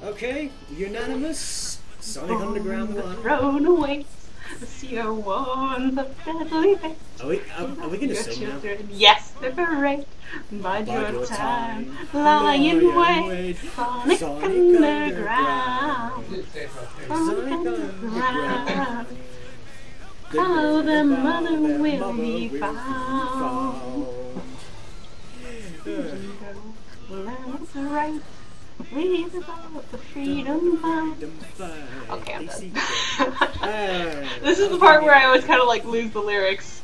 Okay, unanimous. Sonic Underground 1. Thrown away. The CO1, the deadly fate. Are we gonna sing now? Yes, separate. Bide your time. Lie in wait. Sonic Underground. Sonic Underground. How the mother will be found. That's right. Read about the freedom fight. Okay, I'm done. This is the part where I always kind of like lose the lyrics.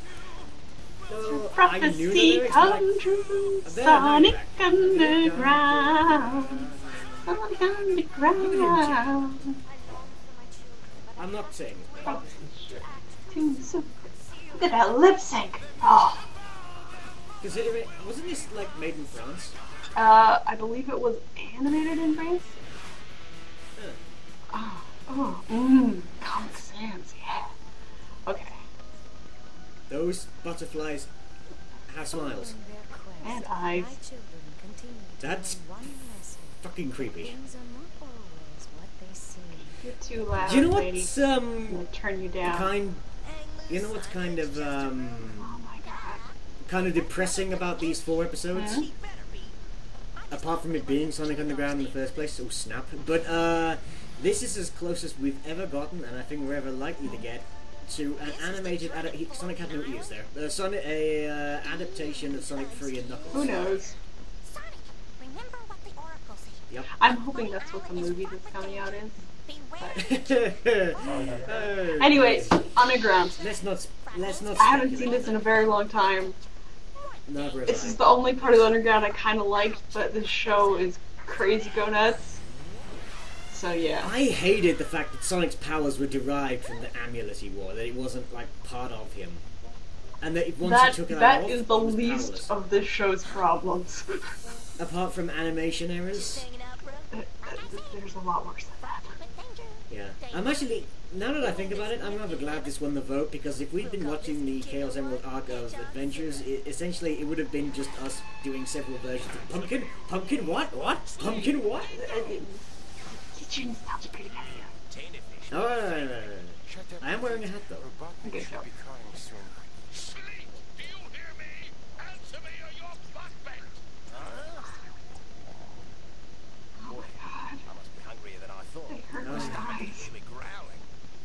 Prophecy come true. Sonic Underground. Sonic Underground. I'm not saying Look at that lip sync. Oh. Considering, wasn't this like made in France? I believe it was animated in France. Comic Sans, yeah. Okay. Those butterflies have smiles. And eyes. That's fucking creepy. You're too loud. You know lady. what's I'll turn you down. You know what's kind of Oh my god. kind of depressing about these 4 episodes? Hmm? Apart from it being Sonic Underground in the first place, oh snap. But this is as close as we've ever gotten, and I think we're ever likely to get, to an animated Sonic had no ears there. Adaptation of Sonic 3 and Knuckles. Who knows? Sonic, remember what the Oracle said. Yep. I'm hoping that's what the movie that's coming out is. Anyways, Underground. Let's not. I haven't seen this in a very long time. Never This is the only part of the Underground I kind of liked, but this show is crazy go nuts. So yeah. I hated the fact that Sonic's powers were derived from the amulet he wore, that it wasn't like part of him. And that once he took it that off, is the he was least powerless. of this show's problems. Apart from animation errors. There's a lot worse than that. Yeah. I'm actually, now that I think about it, I'm rather glad this won the vote, because if we'd been watching the Chaos Emerald arc of Adventures, essentially it would have been just us doing several versions of Pumpkin? Pumpkin what? What? Pumpkin what? Kitchen sounds pretty heavy. Oh, right. I am wearing a hat though. Okay, go. Sleep! Do you hear me? Answer me or you're suspect! Oh my god. I must be hungrier than I thought. They hurt my eyes. Hear me growling.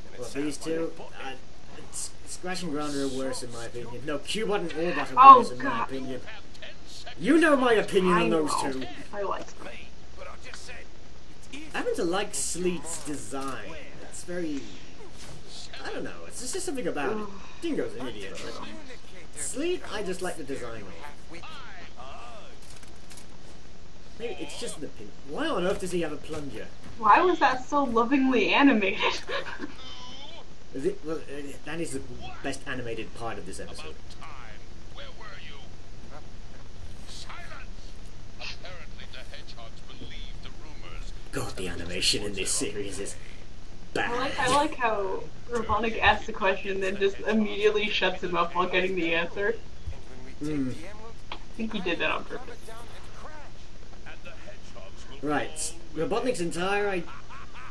And it Well, sounds these like two, a puppet. Scratch and Grounder are worse in my opinion. No, Q button or button Oh, worse in my God. opinion. You know my opinion on those know. two. I like them. Me, but I just said it's easy. I happen to like Sleet's design. It's very... I don't know, it's just something about it. Dingo's an idiot, but... Sleet, I just like the design of. Maybe it's just an opinion. Why on earth does he have a plunger? Why was that so lovingly animated? Is it, well, that is the best animated part of this episode. Time. Where were you? Silence! Apparently the hedgehogs believe the rumors. God, the animation in this series is bad. I like how Robotnik asks the question and then just immediately shuts him up while getting the answer. Mm. I think he did that on purpose. And the hedgehogs will Right, Robotnik's entire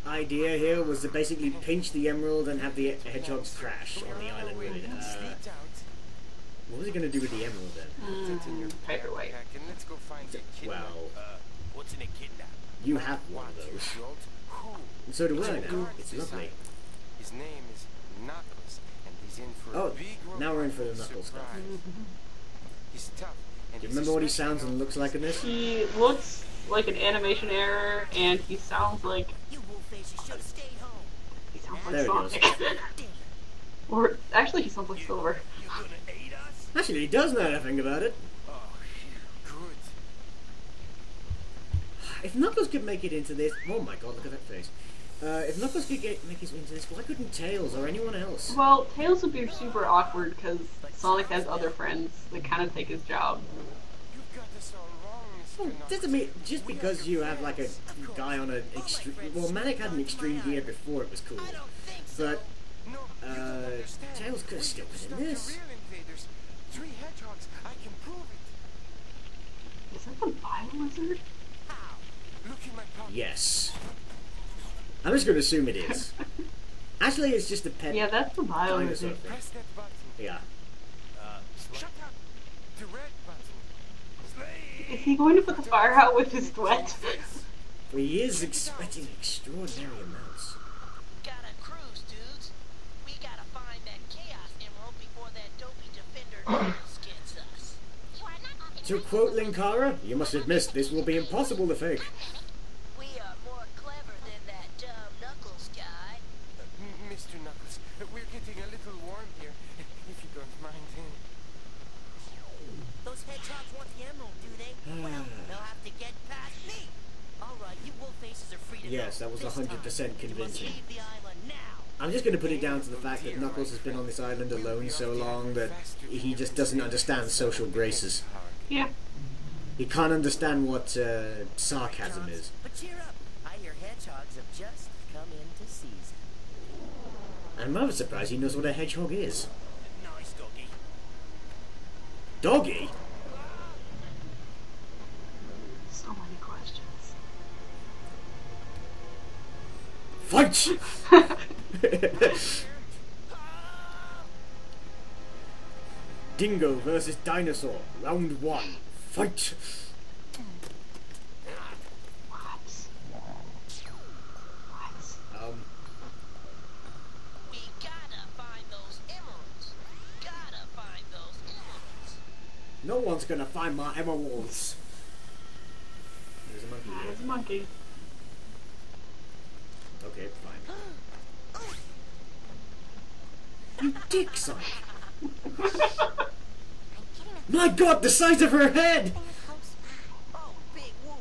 idea here was to basically pinch the emerald and have the hedgehogs crash on the island with it. What was he going to do with the emerald then? Paperweight. Let's go find the kidnap. Well, What's in a kidnap? you have one of those. Who? And so do I now. It's lovely. His name is Knuckles, and he's in for a Oh, big now we're in for the Knuckles stuff. He's tough. Do you remember what he sounds and looks like in this? He looks like an animation error, and he sounds like You wolf faces should have stayed home. he sounds like There he goes. Sonic. Or actually, he sounds like Silver. You gonna eat us? Actually, he does know how to think about it. Oh, good. If Knuckles could make it into this... Oh my god, look at that face. If Knuckles could make it into this, why couldn't Tails or anyone else? Well, Tails would be super awkward because Sonic has other friends that kind of take his job. You've got this all wrong, Mr. Well, Knuckles. doesn't mean just because you have like a guy on an extreme. Well, Manic had an extreme gear before it was cool, but No, you don't understand. Tails could have still been in Stop the this. real invaders. 3 hedgehogs. I can prove it. Is that the Bio Lizard? Look in my pocket. Yes. I'm just going to assume it is. Actually, it's just a pet Yeah, that's the dinosaur Biologist. thing. Press that button. Yeah. Shut up. The red button. Slade. Is he going to put the fire out with his sweat? But he is expecting extraordinary amounts. Gotta cruise, dudes. We gotta find that Chaos Emerald before that dopey Defender gets us. You are not To quote Linkara, you must admit this will be impossible to fake. We are more clever than that dumb Knuckles guy. Mr. Knuckles, we're getting a little warm here, if you don't mind. Those hedgehogs want the emerald, do they? Well, they'll have to get past me. All right, you wolf faces are free to Yes, go. that was This 100% time, you must convincing. leave the island now. I'm just going to put it down to the fact that Knuckles has been on this island alone so long that he just doesn't understand social graces. Yeah. He can't understand what sarcasm is. But cheer up. I hear hedgehogs have just come into season. I'm rather surprised he knows what a hedgehog is. Nice doggy. Doggy? So many questions. Fight! Dingo versus dinosaur. Round 1. Fight! What? What? We gotta find those emeralds. Gotta find those emeralds. No one's gonna find my emeralds. There's a monkey That here. is a monkey. Okay, fine. You dick, Sonic! My god, the size of her head! Oh, big whoop.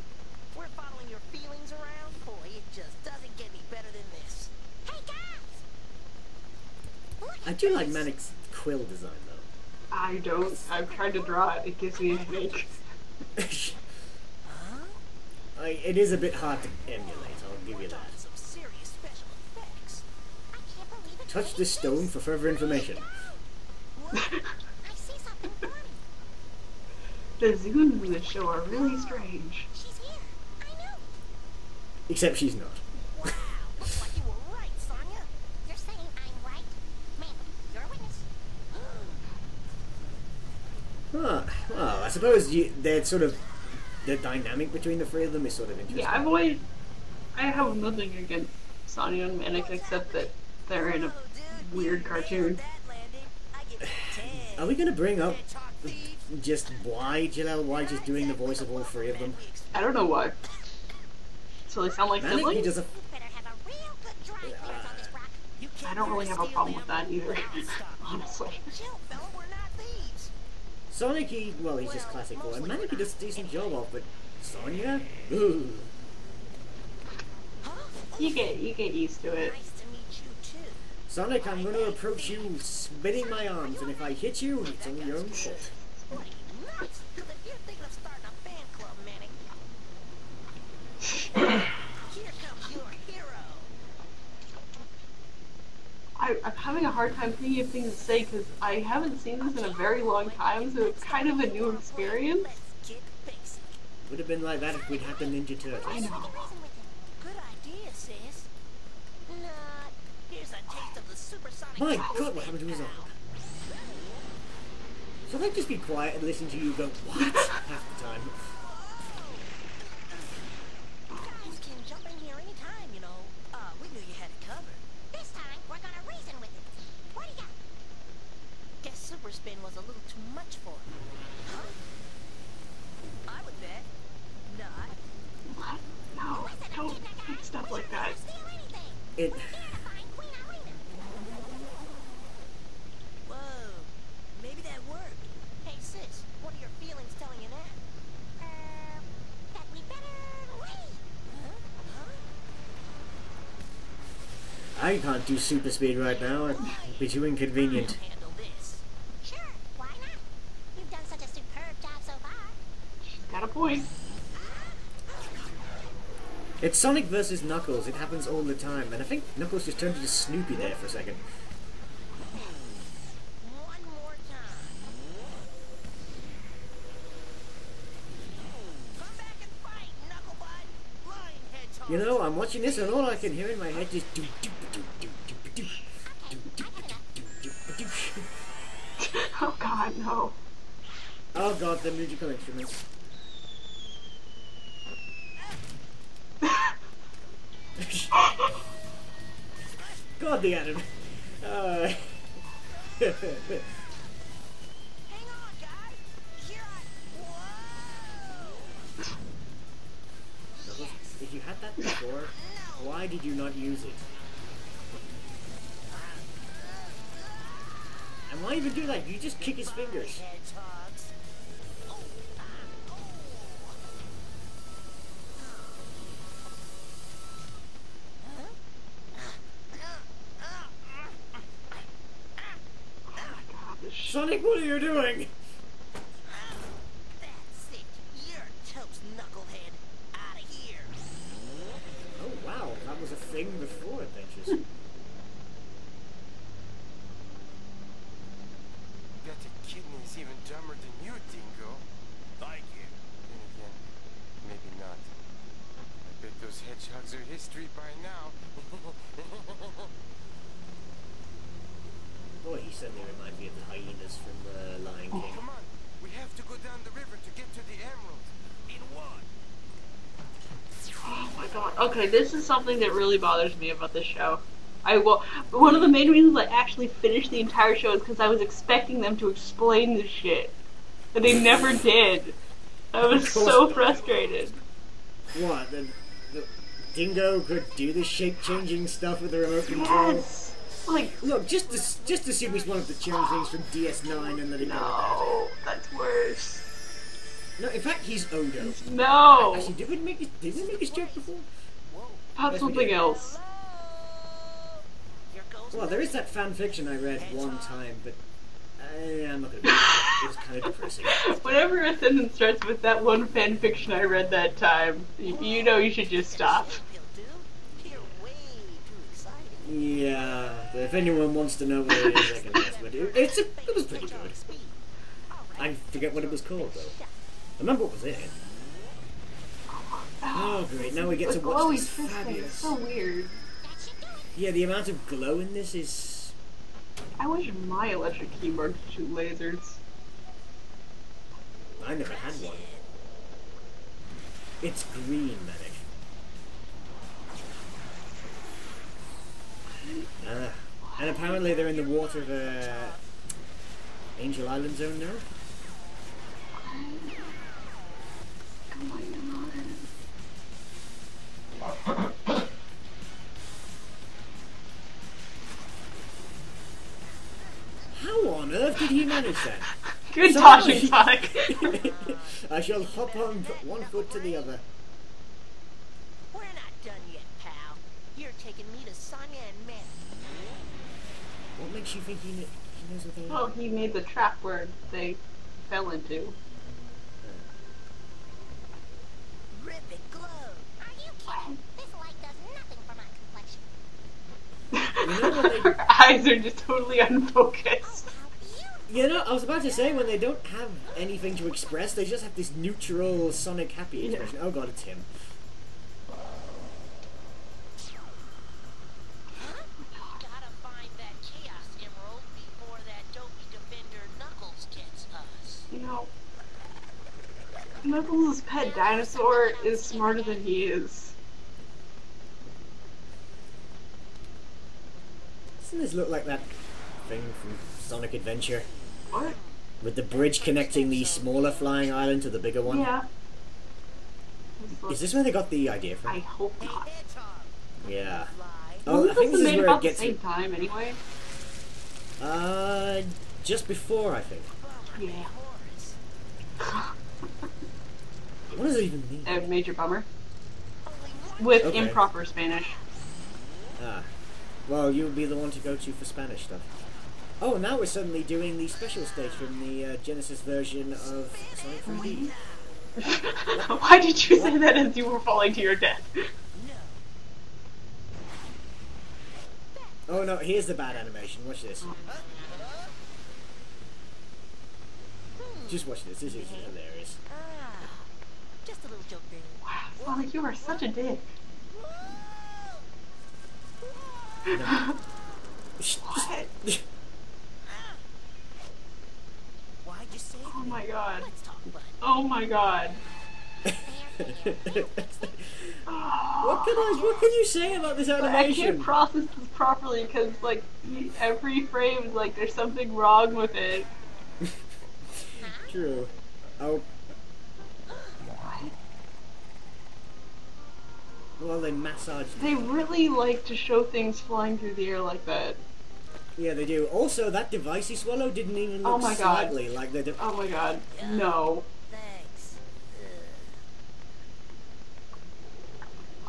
We're following your feelings around? Boy, it just doesn't get any better than this. Hey, guys! I do like Manic's quill design, though. I don't. I've tried to draw it. It gives me a headache. It is a bit hard to emulate, I'll give you that. Some serious special effects. I can't believe it. Touch this stone for further information. I see something funny. The zooms in this show are really strange. She's here. I know. Except she's not. Wow. Looks like you were right, Sonya. You're saying I'm right? Man, you're a witness. Well, I suppose they're sort of... The dynamic between the three of them is sort of interesting. Yeah, I have nothing against Sonya and Manic except that they're in a weird cartoon. Are we going to bring up just why Jalel White is doing the voice of all three of them? I don't know why. So they sound like Manic, he siblings? does a... Better have a real good dry cleanse on this rock. You I can't don't really have a steal problem the with that either, emerald. honestly. Chill, fella, we're not thieves. Sonic, well, he's just classic boy. And Manic, he does a decent job of, but Sonya? Ooh. Huh? You get used to it. Nice to meet you too. Sonic, I'm going to approach you spinning my arms, and if I hit you, it's on your own fault. What are you nuts? 'Cause if you're thinking of starting a fan club, Manny, here comes your hero. I'm having a hard time thinking of things to say because I haven't seen this in a very long time, so it's kind of a new experience. Let's get basic. Would have been like that if we'd had the Ninja Turtles. I know. Reason with it. Good idea, sis. Nah, here's a taste of the supersonic. My god, what happened to his arm? Should I just be quiet and listen to you go, what? Half the time. Guys can jump in here anytime, you know. We knew you had it covered. This time, we're gonna reason with it. What do you got? Guess super spin was a little too much for him. Huh? I would bet. Not. What? No, don't make stuff like that. Steal anything. It... Find Queen Irina. Whoa. Maybe that worked. Hey, sis, what are your feelings telling you that? That we better leave. Huh? I can't do super speed right now. It'd be too inconvenient. Handle this. Sure, why not? You've done such a superb job so far. Got a point. It's Sonic versus Knuckles. It happens all the time. And I think Knuckles just turned into Snoopy there for a second. One more time. Come back and fight, Knucklebutt. Lion You know, I'm watching this and all I can hear in my head is do do do do do do do do. Oh god, no. Oh god, the musical instruments. God, the anime. Hang on, guys. Here Whoa! If you had that before, why did you not use it? And why even do that? You just kick his fingers. Hedgehogs. Sonic, what are you doing? That's it. You're toast, knucklehead. Out of here. Oh wow, that was a thing before Adventures. Got a kidney's even dumber than you, Dingo. Thank you. Then again, maybe not. I bet those hedgehogs are history by now. Boy, he certainly reminds me of the hyenas from the Lion King. Come on, we have to go down the river to get to the emerald. In what? Oh my god. Okay, this is something that really bothers me about this show. One of the main reasons I actually finished the entire show is because I was expecting them to explain this shit. But they never did. I was so frustrated. What? The Dingo could do the shape-changing stuff with the remote control? Yes! Like, Look, just assume he's one of the changelings from DS9 and let it go no, that's worse. with that. No, in fact, he's Odo. No! Actually, did we make this joke before? That's Yes, we something did. else. Here goes Well, there is that fan fiction I read one time, but I'm not gonna. It was kind of depressing. Whenever a sentence starts with that one fan fiction I read that time, you know you should just stop. You're way too excited. Yeah, if anyone wants to know what it is, I can ask. But it was pretty good. Speed. I forget what it was called though. I remember what was in it. Oh great! Now we get to The watch glowy this fist thing is fabulous. so weird. Yeah, the amount of glow in this is. I wish my electric keyboard could shoot lasers. I never had one. It's green, Manic. And apparently they're in the water of Angel Island zone now. Oh my god. How on earth did he manage that? Good Sorry. dodging, Sonic. I shall hop on one foot to the other. We're not done yet, pal. You're taking me to Sonya and Manny. What makes you think he knows what they Well, are? he made the trap where they fell into. Rip it glow. Are you kidding? This light does nothing for my complexion. You know when they, Her eyes are just totally unfocused. How beautiful. you know, I was about to say when they don't have anything to express, they just have this neutral Sonic happy expression. Oh god, it's him. Gotta find that Chaos Emerald before that dopey defender Knuckles gets us. You know, Knuckles' pet dinosaur is smarter than he is. Doesn't this look like that thing from Sonic Adventure? What? With the bridge connecting the smaller flying island to the bigger one? Yeah. Is this where they got the idea I from? hope Hey, not. Hedgehog. Yeah. Fly. Oh, I think this is made where about it gets. the same time anyway. Just before, I think. Bummer, Yeah. Horace. What does it even mean? A major bummer. Only one With Okay. improper Spanish. Ah. Well, you would be the one to go to for Spanish stuff. Oh, now we're suddenly doing the special stage from the Genesis version of Sonic 3D. Why did you say that as you were falling to your death? Oh no, here's the bad animation. Watch this. Just watch this. This is hilarious. Ah, just a little joke there. Wow, Sonic, you are such a dick. No. What? Why'd you say Oh my god. let's talk, bud? Oh my god. What can you say about this I can't animation? process this properly because, like, every frame is like there's something wrong with it. True. Oh. Well, they massaged. They really like to show things flying through the air like that. Yeah, they do. Also, that device he swallowed didn't even Oh look my God. slightly like the. Oh my god. No. Thanks.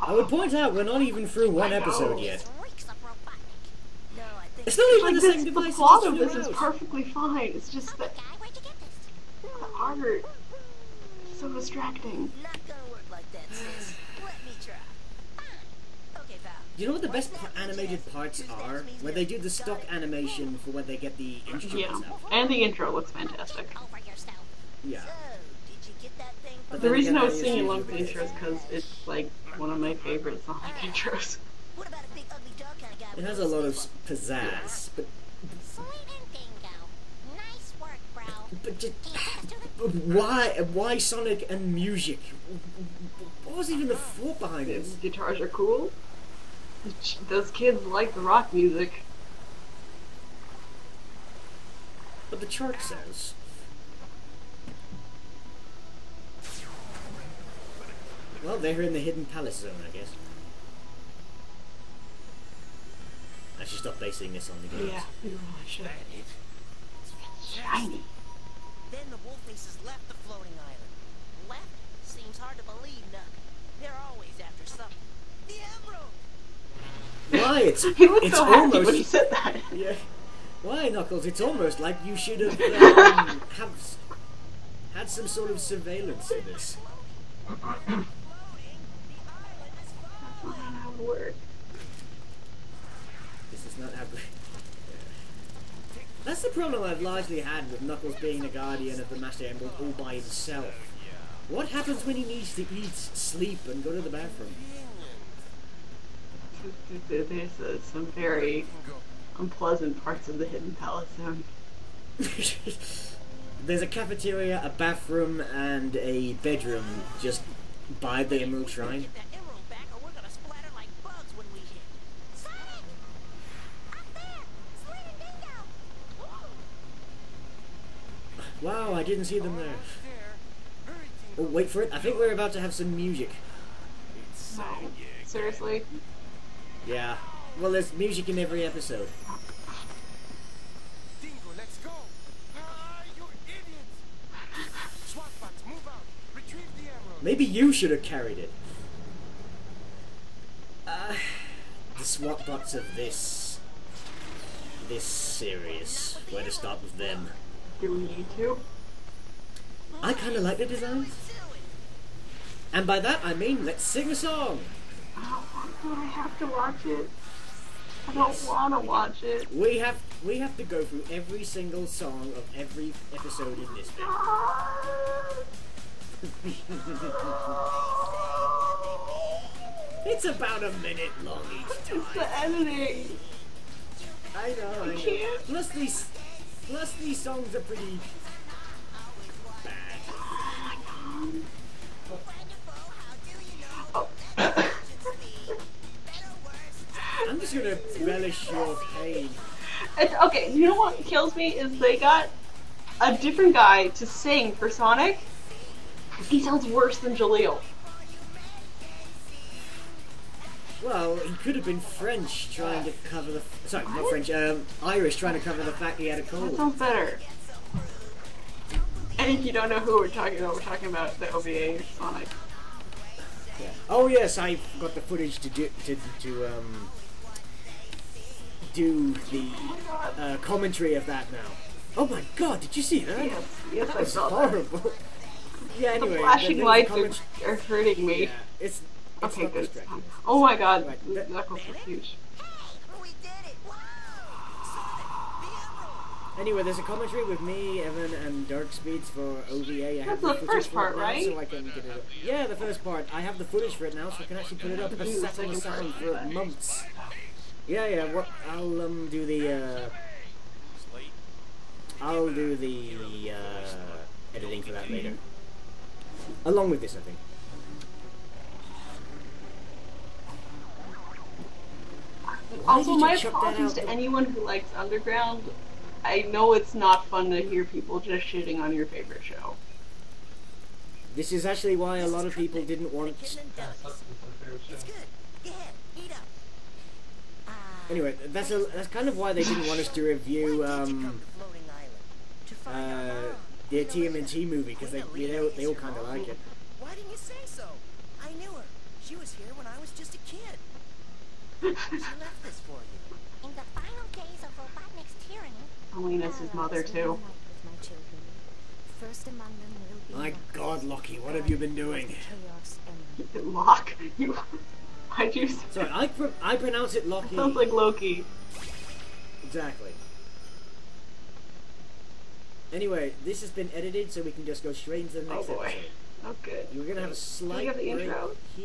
I would point out we're not even through one I know. episode yet. This reeks of robotic. No, I think It's not even Like the this, same the device. plot it of just this is flew out. perfectly fine. It's just that Guy, where'd you get this? the art is so distracting. not gonna work like that, sis. Let me try. Okay, Val. You know what the best animated parts are? When they do the stock animation for when they get the Yeah. instruments out. And the intro looks fantastic. Over yourself. Yeah. So, did you get that thing But The then reason again, I was that is singing usually along with the the case. intro is because it's like one of my favorite Sonic intros. What about a big ugly dog kind of guy? It with has no a lot of sniff pizzazz, but Sweet and dingo. Nice work, bro. just Can you take us to the... why Sonic and music? What was even the thought behind These this? guitars are cool. Those kids like the rock music. But the chart says. Well, they're in the Hidden Palace zone, I guess. I should stop basing this on the games. Yeah, you really should. That it? Shiny. Then the wolf faces left the floating island. Left? Seems hard to believe, Nuck. They're always after something. The emerald! Why? He looked It's so happy almost when he said that. yeah. Why, Knuckles? It's almost like you should have had some sort of surveillance in this. Floating? The island is That's falling! not how it works. This is not how. That's the problem I've largely had with Knuckles being the guardian of the Master Emerald all by himself. What happens when he needs to eat, sleep, and go to the bathroom? There's some very unpleasant parts of the Hidden Palace Zone. There's a cafeteria, a bathroom, and a bedroom just by the Emerald Shrine. Get that emerald back or we're gonna splatter like bugs when we hit. Sonic! Up there! Sweet and dingo! Wow, I didn't see them there. There. Hurry, Oh, Tingle. wait for it. I think we're about to have some music. No. Seriously? Yeah. Well, there's music in every episode. Dingo, let's go. Ah, you idiots. SWAT bots, move out. Retrieve the emerald. Maybe you should have carried it. The SWAT bots of this series. Where to start with them? Do we need to? I kind of like the designs. And by that I mean, let's sing a song. I have to watch it. I don't want to watch it. We have to go through every single song of every episode in this thing. It's about a minute long each It's time. the editing. I know. can't. Plus these songs are pretty bad. I'm just gonna relish your pain. It's, okay, you know what kills me is they got a different guy to sing for Sonic. He sounds worse than Jaleel. Well, he could have been French trying to cover the. Sorry, not French. Irish trying to cover the fact he had a That cold. sounds better. And if you don't know who we're talking about the OVA Sonic. Yeah. Oh yes, I got the footage to do the commentary of that now. Oh my god, did you see that? Yes, That I was saw that. horrible. Yeah. Anyway, The flashing there was a lights comment- are hurting me. Yeah, it's Okay, not good. distracting. Oh my god, Right, the that- knuckles are huge. We did it! Sonic, the emerald! Anyway, there's a commentary with me, Evan, and Dark Speeds for OVA. I have That's the the footage first for part, it now, right? so I can get it up. Yeah, the first part. I have the footage for it now, so I can actually put it up. I've Do the sat on the second part. sound for months. Yeah. What? I'll do the Slate, I'll do the editing for that later. Along with this, I think. Why Also, did you my chuck that apologies out? to anyone who likes Underground. I know it's not fun to hear people just shitting on your favorite show. This is actually why a lot of people didn't want. Chicken and delis. It's good. Go ahead, eat up. Anyway, that's kind of why they didn't want us to review Why did you come to Floating Island? To find our mom. the TMNT movie because they all kind of like it. Why didn't you say so? I knew her. She was here when I was just a kid. She left this for you. In the final days of Robotnik's tyranny, Alina's his mother, too. First among them will be My Knuckles. God, Lockie, what have you been doing? Chaos Emerald. Lock. You. Why'd you say? Sorry, I pronounce it Lockie. Sounds like Loki. Exactly. Anyway, this has been edited, so we can just go straight into the Oh next boy. episode. Oh good. You're gonna have a slight have the break intro? here.